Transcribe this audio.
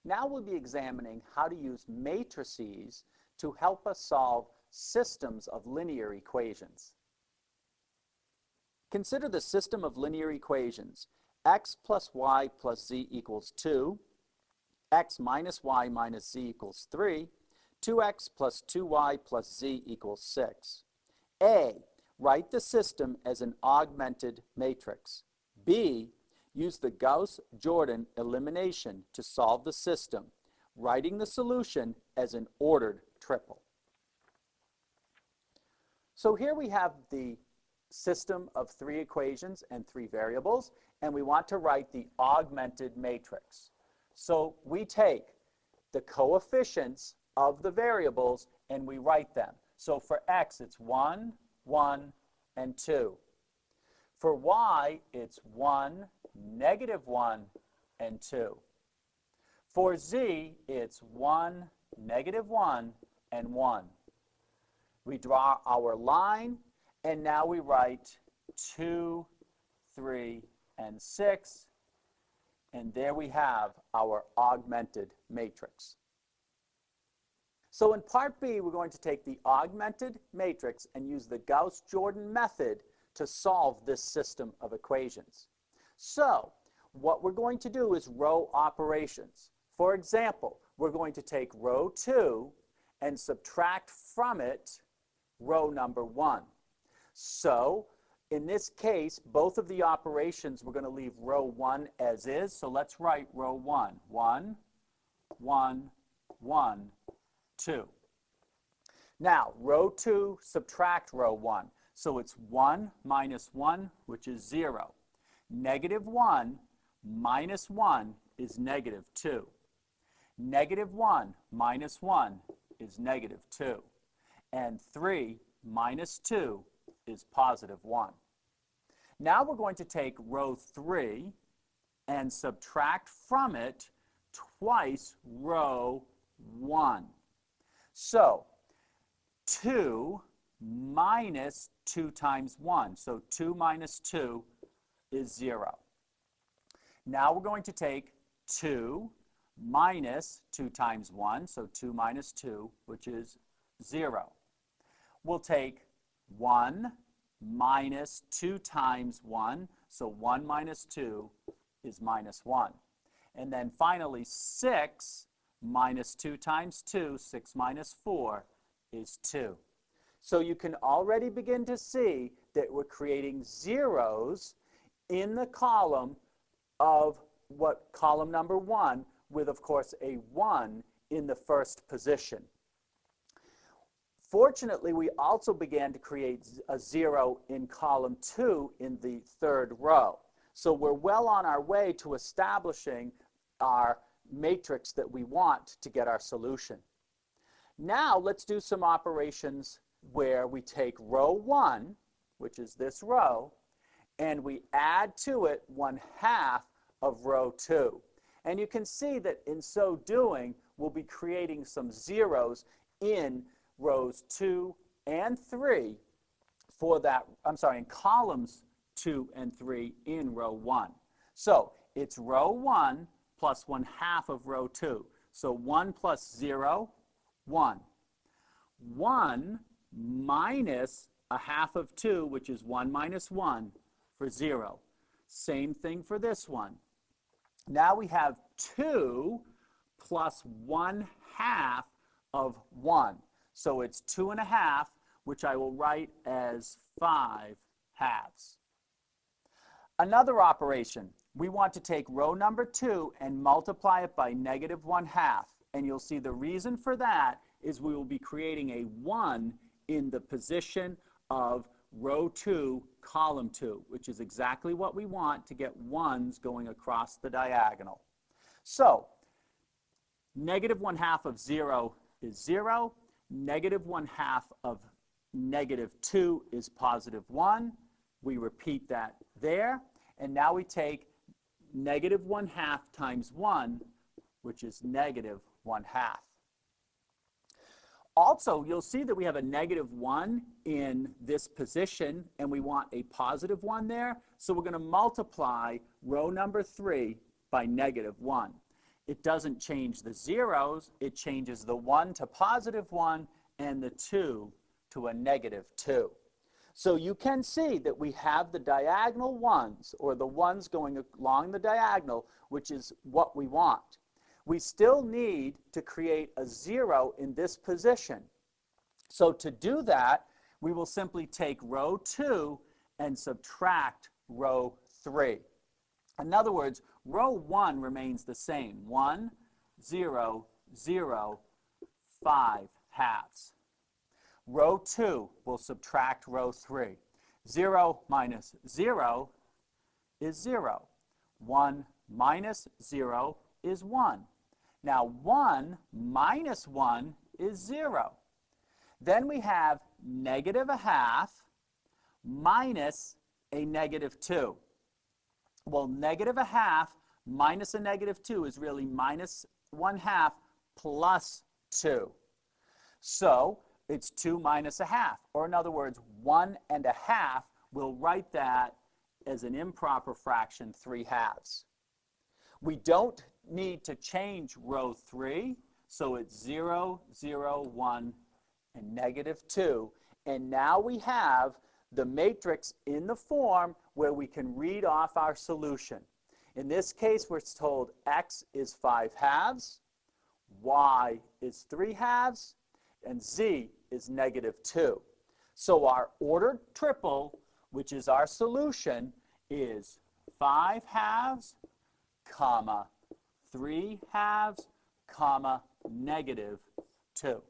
Now we'll be examining how to use matrices to help us solve systems of linear equations. Consider the system of linear equations. X plus y plus z equals 2, x minus y minus z equals 3, 2x plus 2y plus z equals 6. A, write the system as an augmented matrix. B, use the Gauss-Jordan elimination to solve the system, writing the solution as an ordered triple. So here we have the system of 3 equations and 3 variables, and we want to write the augmented matrix. So we take the coefficients of the variables and we write them. So for x, it's 1, 1, and 2. For y, it's 1, -1, and 2. For z, it's 1, -1, and 1. We draw our line, and now we write 2, 3, and 6, and there we have our augmented matrix. So in part B, we're going to take the augmented matrix and use the Gauss-Jordan method to solve this system of equations. So what we're going to do is row operations. For example, we're going to take row 2 and subtract from it row number 1. So in this case, both of the operations, we're going to leave row 1 as is. So let's write row 1. 1, 1, 1, 2. Now, row 2, subtract row 1. So it's 1 minus 1, which is 0. -1 minus 1 is -2. -1 minus 1 is -2. And 3 minus 2 is +1. Now we're going to take row 3 and subtract from it twice row 1. So 2 minus 2 times 1. So 2 minus 2 is 0. Now we're going to take 2 minus 2 times 1. So 2 minus 2, which is 0. We'll take 1 minus 2 times 1. So 1 minus 2 is -1. And then finally 6 minus 2 times 2, 6 minus 4 is 2. So you can already begin to see that we're creating zeros in the column of column number 1 with, of course, a 1 in the first position. Fortunately, we also began to create a 0 in column 2 in the 3rd row. So we're well on our way to establishing our matrix that we want to get our solution. Now let's do some operations where we take row 1, which is this row, and we add to it 1/2 of row 2. And you can see that in so doing, we'll be creating some zeros in rows 2 and 3 for that, in columns 2 and 3 in row 1. So it's row 1 plus 1/2 of row 2. So 1 plus 0, 1. 1 minus 1/2 of 2, which is 1 minus 1 for 0. Same thing for this one. Now we have 2 plus 1/2 of 1. So it's 2.5, which I will write as 5/2. Another operation, we want to take row number 2 and multiply it by -1/2. And you'll see the reason for that is we will be creating a 1 in the position of row 2, column 2, which is exactly what we want to get 1s going across the diagonal. So -1/2 of 0 is 0. -1/2 of -2 is +1. We repeat that there. And now we take -1/2 times 1, which is -1/2. Also, you'll see that we have a -1 in this position, and we want a +1 there. So we're going to multiply row number 3 by -1. it doesn't change the zeros. It changes the 1 to positive 1 and the 2 to a negative 2. So you can see that we have the diagonal ones, or the ones going along the diagonal, which is what we want. We still need to create a 0 in this position. So to do that, we will simply take row 2 and subtract row 3. In other words, row 1 remains the same. 1, 0, 0, 5 halves. Row 2 will subtract row 3. 0 minus 0 is 0. 1 minus 0 is 1. Now 1 minus 1 is 0. Then we have negative a half minus a negative 2. Well, negative a half minus a negative 2 is really minus 1/2 plus 2. So it's 2 minus a half, or in other words, 1 1/2. We'll write that as an improper fraction, 3 halves. We don't need to change row 3, so it's 0, 0, 1, and negative 2. And now we have the matrix in the form where we can read off our solution. In this case, we're told x is 5 halves, y is 3 halves, and z is negative 2. So our ordered triple, which is our solution, is 5 halves, comma, 3 halves, comma, negative 2.